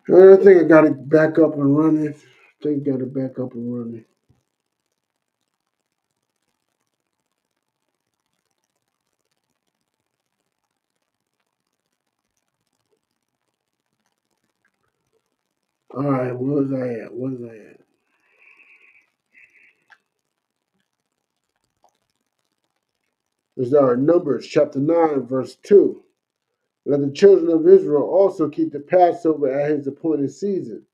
I think I got it back up and running. I think I got it back up and running. All right, where was I at? Where was I at? It's our Numbers chapter 9, verse 2. Let the children of Israel also keep the Passover at his appointed season,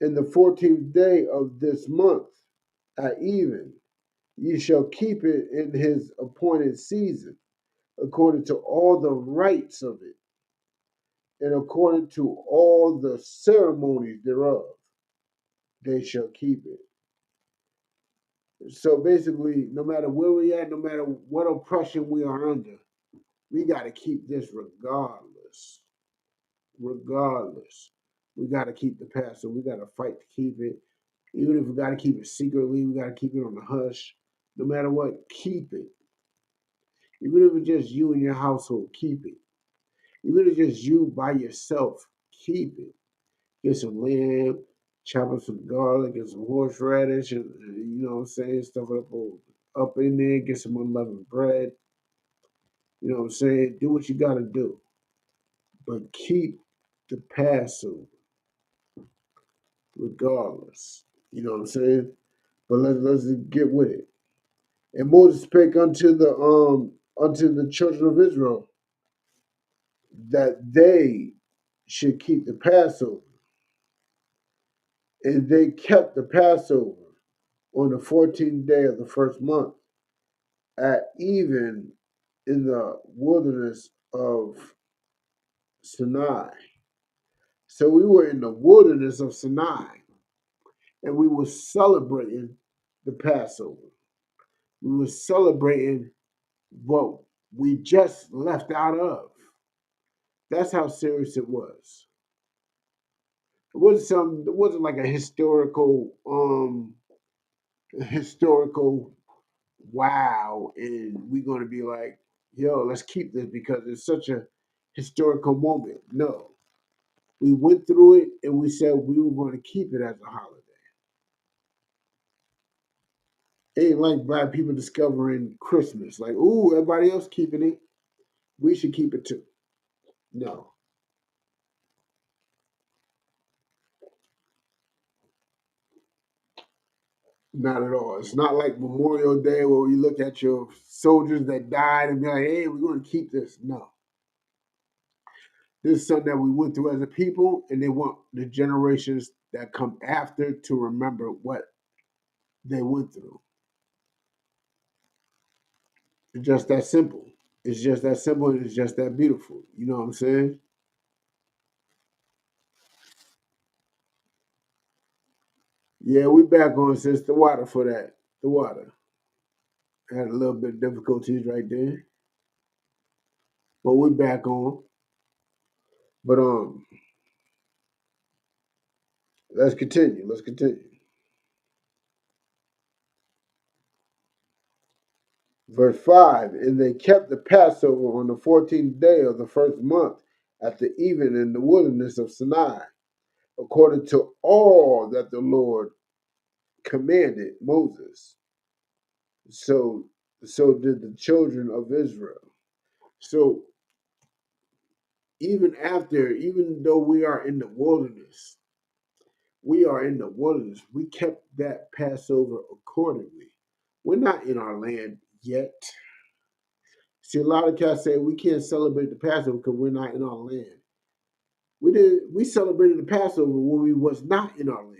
in the 14th day of this month, at even. Ye shall keep it in his appointed season, according to all the rites of it, and according to all the ceremonies thereof, they shall keep it. So basically, no matter where we at, no matter what oppression we are under, we got to keep this regardless. Regardless, we got to keep the Passover. We got to fight to keep it. Even if we got to keep it secretly, we got to keep it on the hush. No matter what, keep it. Even if it's just you and your household, keep it. Even if it's just you by yourself, keep it. Get some lamb, chop up some garlic and some horseradish, and you know what I'm saying, stuff up in there. Get some unleavened bread. You know what I'm saying? Do what you got to do, but keep the Passover regardless. You know what I'm saying? But let's get with it. And Moses spake unto the children of Israel that they should keep the Passover. And they kept the Passover on the 14th day of the first month at even in the wilderness of Sinai. So we were in the wilderness of Sinai and we were celebrating the Passover. We were celebrating what we just left out of. That's how serious it was. It wasn't like a historical wow, and we're gonna be like, yo, let's keep this because it's such a historical moment. No. We went through it and we said we were going to keep it as a holiday. It ain't like black people discovering Christmas. Like, ooh, everybody else keeping it. We should keep it too. No, not at all. It's not like Memorial Day where you look at your soldiers that died and be like, hey, we're going to keep this. No. This is something that we went through as a people, and they want the generations that come after to remember what they went through. It's just that simple. It's just that simple and it's just that beautiful. You know what I'm saying? Yeah, we back on since the water for that. The water. I had a little bit of difficulties right there. But we back on. But let's continue. Let's continue. Verse 5, and they kept the Passover on the 14th day of the first month at the even in the wilderness of Sinai, according to all that the Lord commanded Moses. So so did the children of Israel. So even though we are in the wilderness, we kept that Passover accordingly. We're not in our land yet. See, a lot of cats say we can't celebrate the Passover because we're not in our land. We celebrated the Passover when we was not in our land.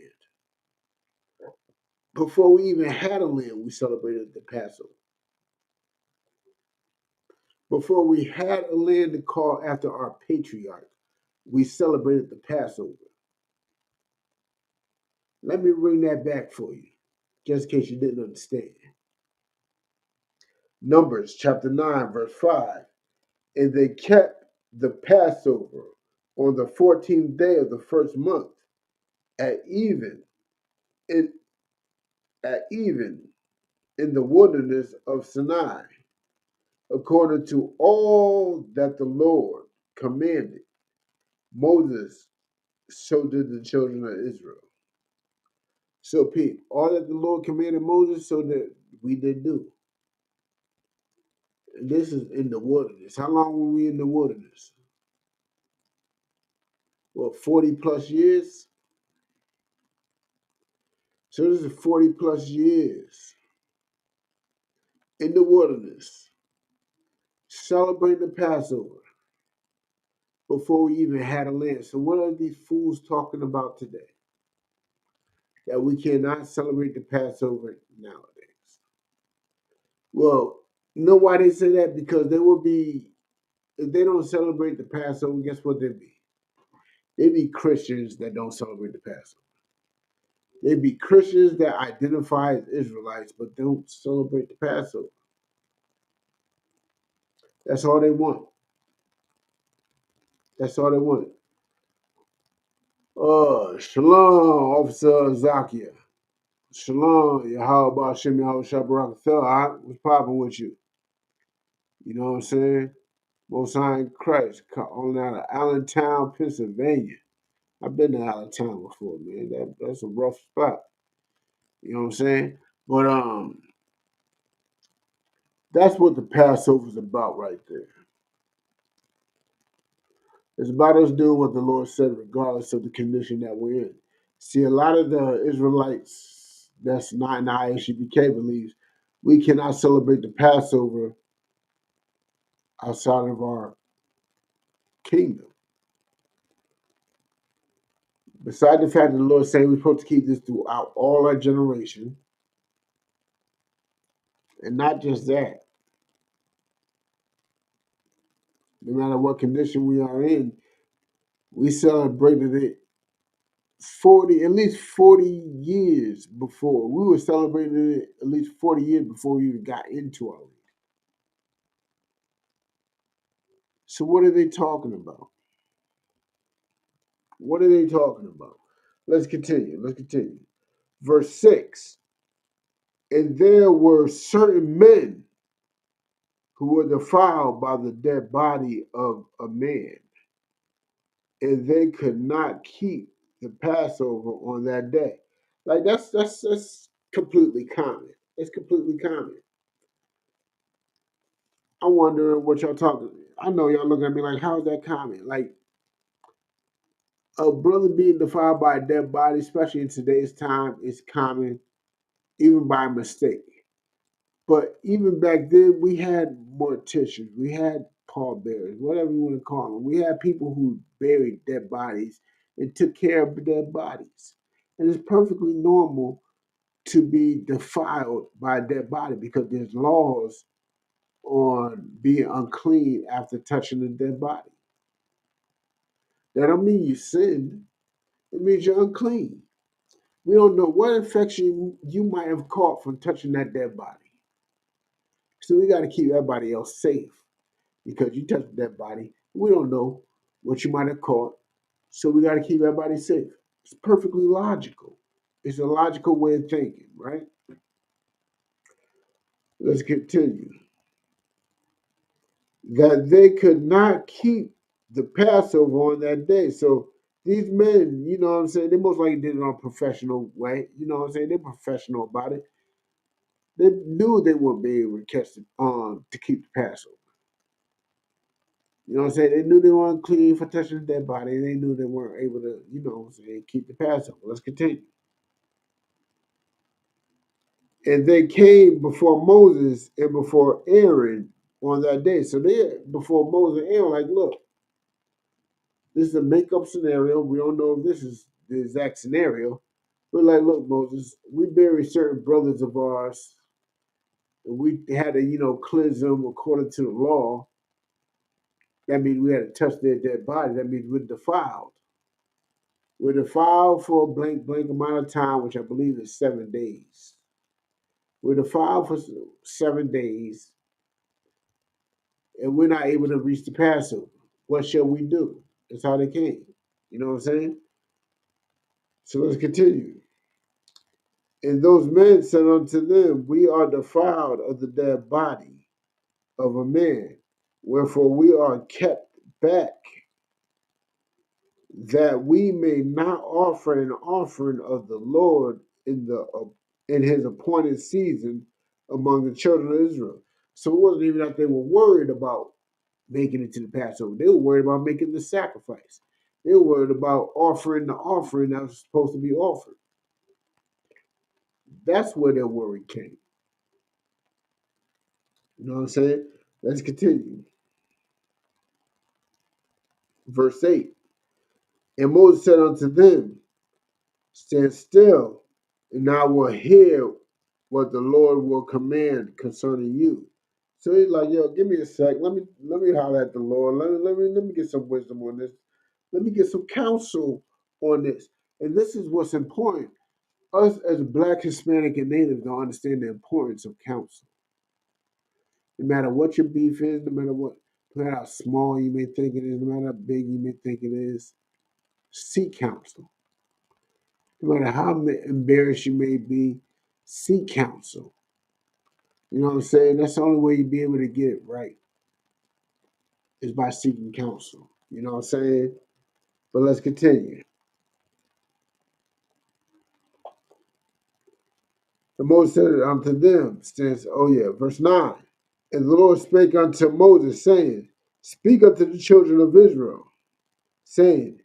Before we even had a land, we celebrated the Passover. Before we had a land to call after our patriarch, we celebrated the Passover. Let me bring that back for you, just in case you didn't understand. Numbers chapter 9, verse 5. And they kept the Passover on the 14th day of the first month at even in at even in the wilderness of Sinai, according to all that the Lord commanded Moses so did the children of Israel. So, Pete, all that the Lord commanded Moses, so that we did do. And this is in the wilderness. How long were we in the wilderness? Well, 40 plus years? So this is 40 plus years in the wilderness, celebrating the Passover before we even had a land. So what are these fools talking about today? That we cannot celebrate the Passover nowadays. Well, you know why they say that? Because they will be, if they don't celebrate the Passover, guess what they'd be? They'd be Christians that don't celebrate the Passover. They'd be Christians that identify as Israelites but don't celebrate the Passover. That's all they want. That's all they want. Shalom, Officer Zakia. Shalom, Yahweh Shem Yahweh Shabbat. What's popping with you? You know what I'm saying? Most High in Christ, on out of Allentown, Pennsylvania. I've been to Allentown before, man. That's a rough spot. You know what I'm saying? But that's what the Passover's about right there. It's about us doing what the Lord said, regardless of the condition that we're in. See, a lot of the Israelites that's not in the ISUPK believes we cannot celebrate the Passover outside of our kingdom. Besides the fact that the Lord saying we're supposed to keep this throughout all our generation, and not just that, no matter what condition we are in, we celebrated it 40, at least 40 years before. We were celebrating it at least 40 years before we even got into our league. So what are they talking about? What are they talking about? Let's continue. Let's continue. Verse 6. And there were certain men who were defiled by the dead body of a man, and they could not keep the Passover on that day. Like that's completely common. It's completely common. I'm wondering what y'all talking. I know y'all looking at me like, how is that common? Like a brother being defiled by a dead body, especially in today's time, is common, even by mistake. But even back then, we had morticians, we had pallbearers, whatever you want to call them. We had people who buried dead bodies and took care of dead bodies. And it's perfectly normal to be defiled by a dead body because there's laws on being unclean after touching a dead body. That don't mean you sinned. It means you're unclean. We don't know what infection you might have caught from touching that dead body. So we got to keep everybody else safe because you touched that body. We don't know what you might have caught. So we got to keep everybody safe. It's perfectly logical. It's a logical way of thinking, right? Let's continue. That they could not keep the Passover on that day. So these men, you know what I'm saying, they most likely did it on a professional way. You know what I'm saying? They're professional about it. They knew they wouldn't be able to catch to keep the Passover. You know what I'm saying? They knew they weren't clean for touching the dead body. They knew they weren't able to, you know what I'm saying, keep the Passover. Let's continue. And they came before Moses and before Aaron on that day. So they before Moses and Aaron, like, look, this is a make-up scenario. We don't know if this is the exact scenario. We're like, look, Moses, we buried certain brothers of ours, and we had to, you know, cleanse them according to the law. That means we had to touch their dead body. That means we're defiled. We're defiled for a blank amount of time, which I believe is 7 days. We're defiled for 7 days, and we're not able to reach the Passover. What shall we do? That's how they came. You know what I'm saying? So let's continue. And those men said unto them, we are defiled of the dead body of a man, wherefore we are kept back that we may not offer an offering of the Lord in his appointed season among the children of Israel. So it wasn't even that they were worried about making it to the Passover. They were worried about making the sacrifice. They were worried about offering the offering that was supposed to be offered. That's where their worry came. You know what I'm saying? Let's continue. Verse 8. And Moses said unto them, stand still, and I will hear what the Lord will command concerning you. So he's like, yo, give me a sec. Let me holler at the Lord. Let me get some wisdom on this. Let me get some counsel on this. And this is what's important. Us as Black, Hispanic, and Native don't understand the importance of counsel. No matter what your beef is, no matter how small you may think it is, no matter how big you may think it is, seek counsel. No matter how embarrassed you may be, seek counsel. You know what I'm saying? That's the only way you'll be able to get it right is by seeking counsel. You know what I'm saying? But let's continue. And Moses said unto them, verse 9. And the Lord spake unto Moses, saying, speak unto the children of Israel, saying,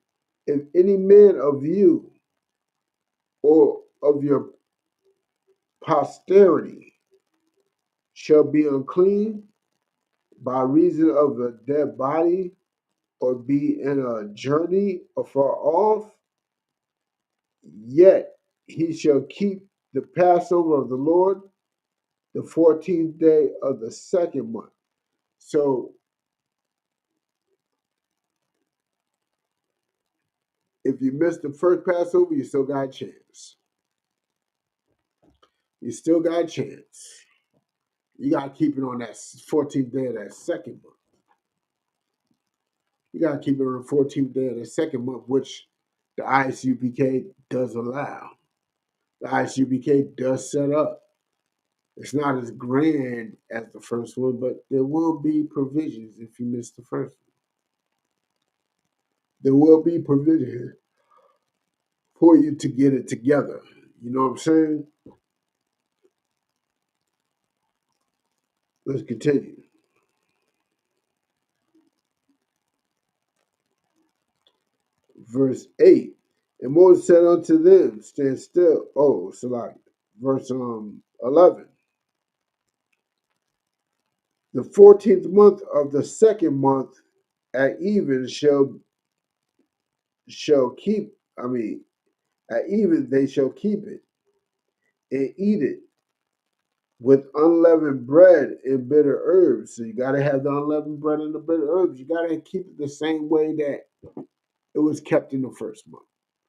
if any man of you or of your posterity shall be unclean by reason of a dead body, or be in a journey afar off, yet he shall keep the Passover of the Lord the 14th day of the second month. So if you missed the first Passover, you still got a chance. You still got a chance. You got to keep it on that 14th day of that second month. You got to keep it on the 14th day of the second month, which the ISUPK does allow. The ISUPK does set up. It's not as grand as the first one, but there will be provisions if you miss the first one. There will be provisions for you to get it together. You know what I'm saying? Let's continue. Verse 8. And Moses said unto them, stand still. Oh, Salaki. Verse 11. The 14th month of the second month at even shall keep, at even they shall keep it and eat it with unleavened bread and bitter herbs. So you got to have the unleavened bread and the bitter herbs. You got to keep it the same way that it was kept in the first month,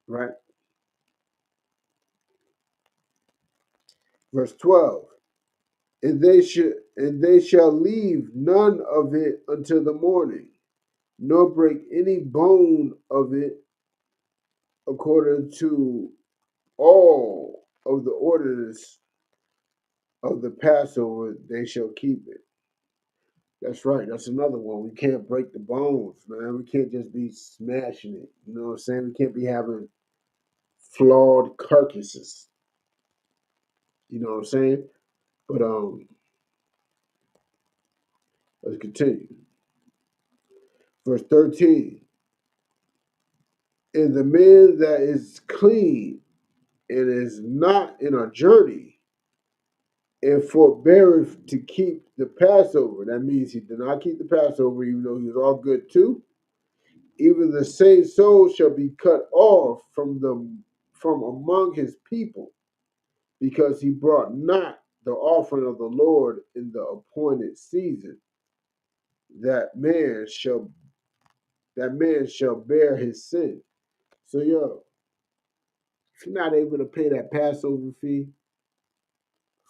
right? Verse 12. And they shall leave none of it until the morning, nor break any bone of it, according to all of the ordinance of the Passover, they shall keep it. That's right. That's another one. We can't break the bones, man. We can't just be smashing it. You know what I'm saying? We can't be having flawed carcasses. You know what I'm saying? But let's continue. Verse 13. And the man that is clean and is not in a journey and forbeareth to keep the Passover. That means he did not keep the Passover, even though he was all good too. Even the same soul shall be cut off from among his people, because he brought not the offering of the Lord in the appointed season. That man shall bear his sin. So yo, if you're not able to pay that Passover fee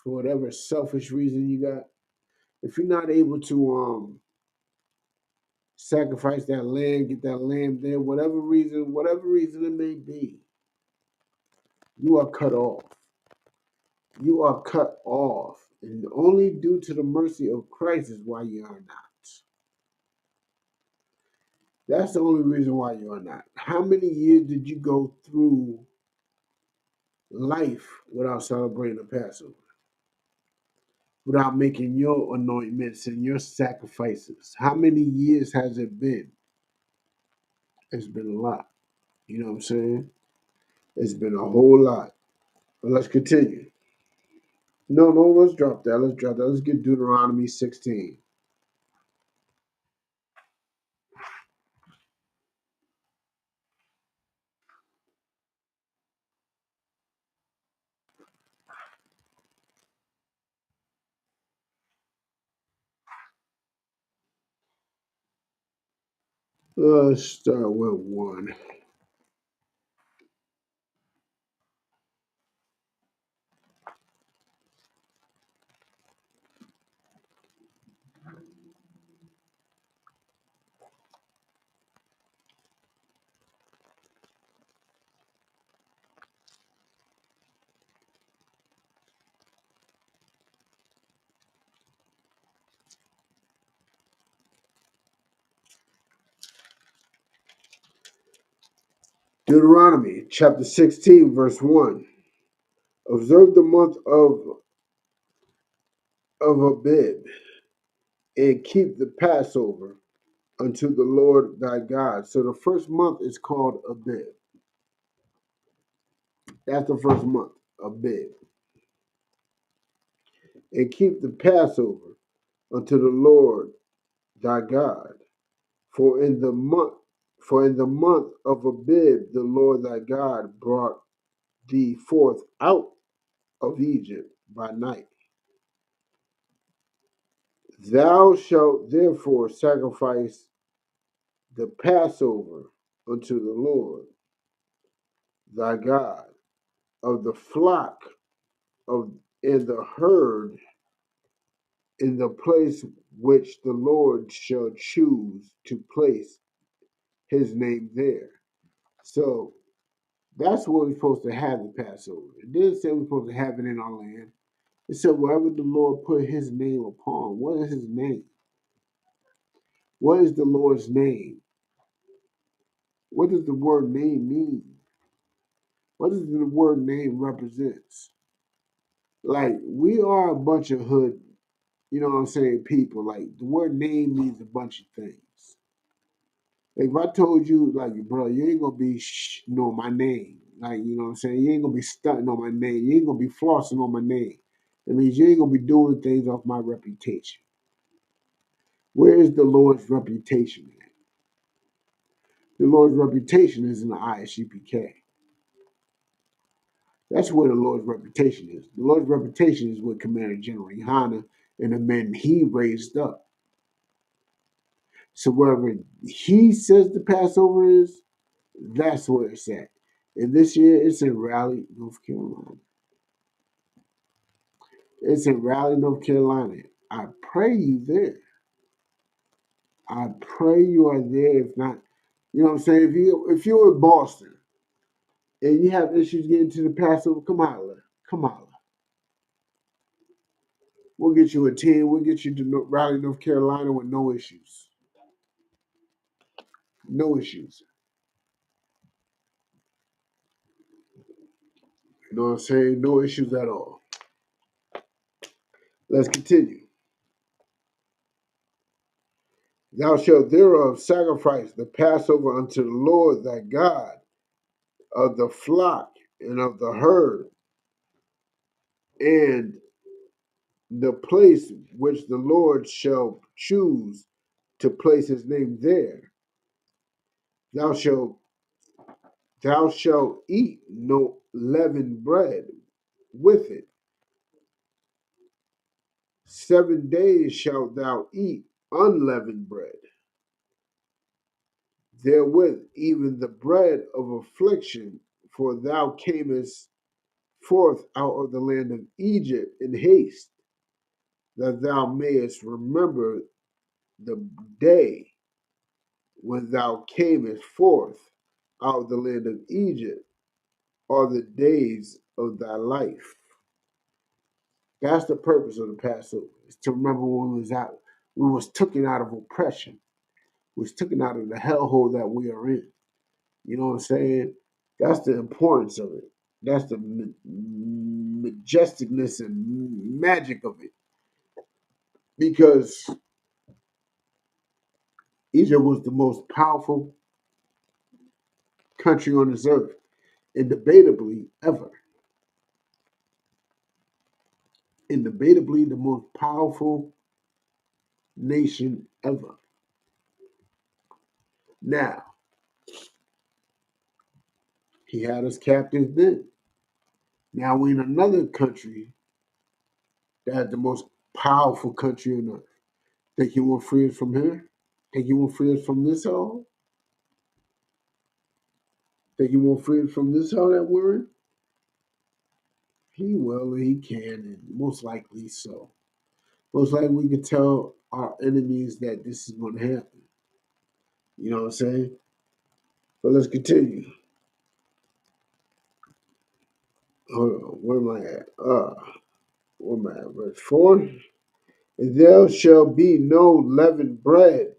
for whatever selfish reason you got, if you're not able to sacrifice that lamb, get that lamb there, whatever reason it may be, you are cut off. You are cut off. And only due to the mercy of Christ is why you are not. That's the only reason why you're not. How many years did you go through life without celebrating the Passover? Without making your anointments and your sacrifices? How many years has it been? It's been a lot. You know what I'm saying? It's been a whole lot. But let's continue. No, no, let's drop that. Let's drop that. Let's get Deuteronomy 16. Let's start with 1. Deuteronomy chapter 16, verse 1. Observe the month of Abib and keep the Passover unto the Lord thy God. So the first month is called Abib. That's the first month, Abib. And keep the Passover unto the Lord thy God. For in the month of Abib the Lord thy God brought thee forth out of Egypt by night. Thou shalt therefore sacrifice the Passover unto the Lord thy God of the flock of in the herd in the place which the Lord shall choose to place his name there. So that's where we're supposed to have the Passover. It didn't say we're supposed to have it in our land. It said wherever the Lord put his name upon. What is his name? What is the Lord's name? What does the word name mean? What does the word name represents? Like we are a bunch of hood, you know what I'm saying, people. Like the word name means a bunch of things. Like if I told you, like, bro, you ain't gonna be know my name. Like, you know what I'm saying? You ain't gonna be stunting on my name. You ain't gonna be flossing on my name. That means you ain't gonna be doing things off my reputation. Where is the Lord's reputation at? The Lord's reputation is in the ISUPK. That's where the Lord's reputation is. The Lord's reputation is with Commander General Yohana and the men he raised up. So wherever he says the Passover is, that's where it's at. And this year it's in Raleigh, North Carolina. It's in Raleigh, North Carolina. I pray you there. I pray you are there. If not, you know what I'm saying? If you're in Boston and you have issues getting to the Passover, come holler. Come holler. We'll get you a team. We'll get you to Raleigh, North Carolina with no issues. No issues. You know what I'm saying? No issues at all. Let's continue. Thou shalt thereof sacrifice the Passover unto the Lord thy God of the flock and of the herd, and the place which the Lord shall choose to place his name there. Thou shalt eat no leavened bread with it. 7 days shalt thou eat unleavened bread therewith, even the bread of affliction, for thou camest forth out of the land of Egypt in haste, that thou mayest remember the day when thou camest forth out of the land of Egypt, are the days of thy life. That's the purpose of the Passover, is to remember when we was taken out of oppression. was taken out of the hellhole that we are in. You know what I'm saying? That's the importance of it. That's the majesticness and magic of it. Because Egypt was the most powerful country on this earth, indebatably ever. Indebatably the most powerful nation ever. Now, he had us captives then. Now we're in another country that's the most powerful country on earth. Think he won't free us from here? Think he won't free us from this hole? Think he won't free us from this hole that we're in? He will and he can, and most likely so. Most likely we can tell our enemies that this is going to happen. You know what I'm saying? But let's continue. Hold on, where am I at? Where am I at? Verse 4. And there shall be no leavened bread.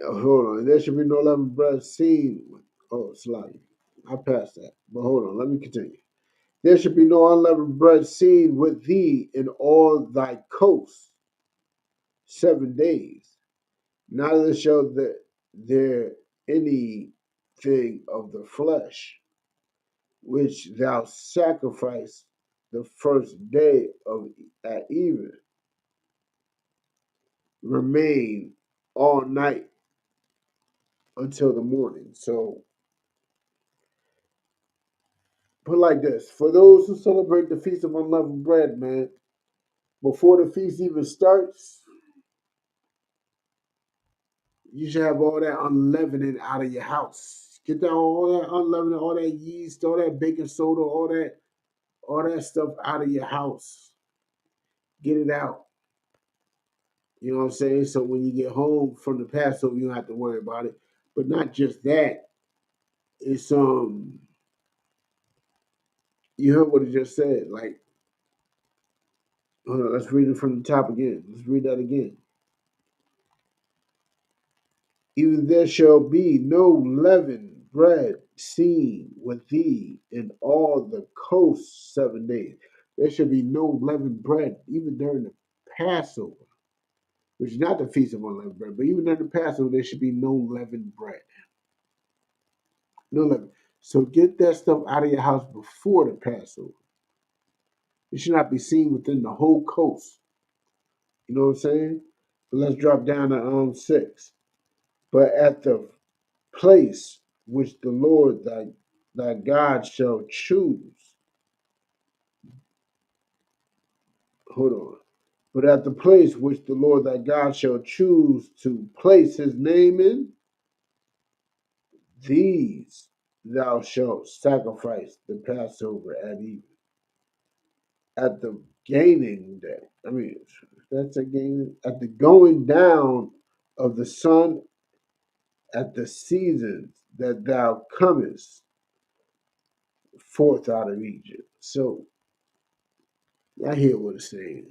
Hold on. There shall be no leavened bread seen. Oh, slightly. I passed that. But hold on. Let me continue. There shall be no unleavened bread seen with thee in all thy coasts 7 days. Neither shall there anything of the flesh which thou sacrifice the first day of at even remain all night until the morning. So put it like this: for those who celebrate the feast of unleavened bread, man, before the feast even starts, you should have all that unleavening out of your house. Get down all that unleavening, all that yeast, all that baking soda, all that stuff out of your house. Get it out. You know what I'm saying? So when you get home from the Passover, you don't have to worry about it. But not just that. It's you heard what it just said. Like, hold on, let's read it from the top again. Let's read that again. Even there shall be no leavened bread seen with thee in all the coasts 7 days. There shall be no leavened bread, even during the Passover, which is not the feast of unleavened bread, but even during the Passover, there should be no leavened bread. No leaven. So get that stuff out of your house before the Passover. It should not be seen within the whole coast. You know what I'm saying? But let's drop down to 6. But at the place which the Lord thy God shall choose. Hold on. But at the place which the Lord thy God shall choose to place his name in, these thou shalt sacrifice the Passover at even. At the gaining day. I mean, that's a gaining. At the going down of the sun at the seasons that thou comest forth out of Egypt. So I hear what it's saying.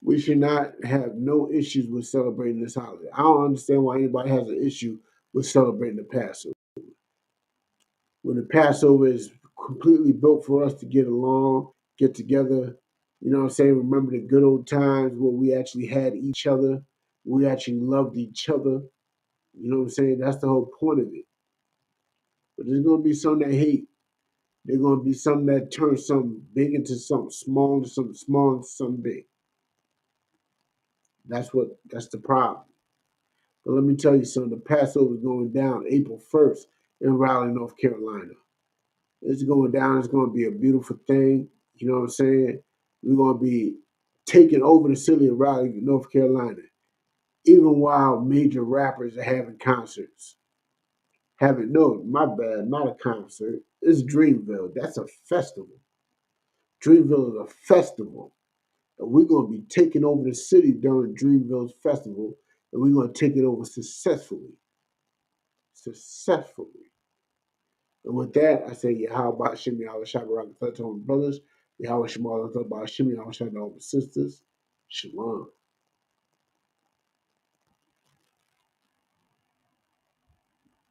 We should not have no issues with celebrating this holiday. I don't understand why anybody has an issue with celebrating the Passover. When the Passover is completely built for us to get along, get together, you know what I'm saying? Remember the good old times where we actually had each other, we actually loved each other. You know what I'm saying? That's the whole point of it. But there's gonna be some that hate. There's gonna be some that turn something big into something small, into something small into something big. That's the problem. But let me tell you something, the Passover is going down April 1st in Raleigh, North Carolina. It's going down, it's gonna be a beautiful thing. You know what I'm saying? We're gonna be taking over the city of Raleigh, North Carolina, even while major rappers are having concerts. Having no, my bad, not a concert. It's Dreamville. That's a festival. Dreamville is a festival. And we're going to be taking over the city during Dreamville's festival, and we're going to take it over successfully. Successfully. And with that, I say, Yahweh Shimmy, Yahweh Shabbat, Brothers, Yahweh Shema, Shimmy, Yahweh Shabbat, sisters. Shalom.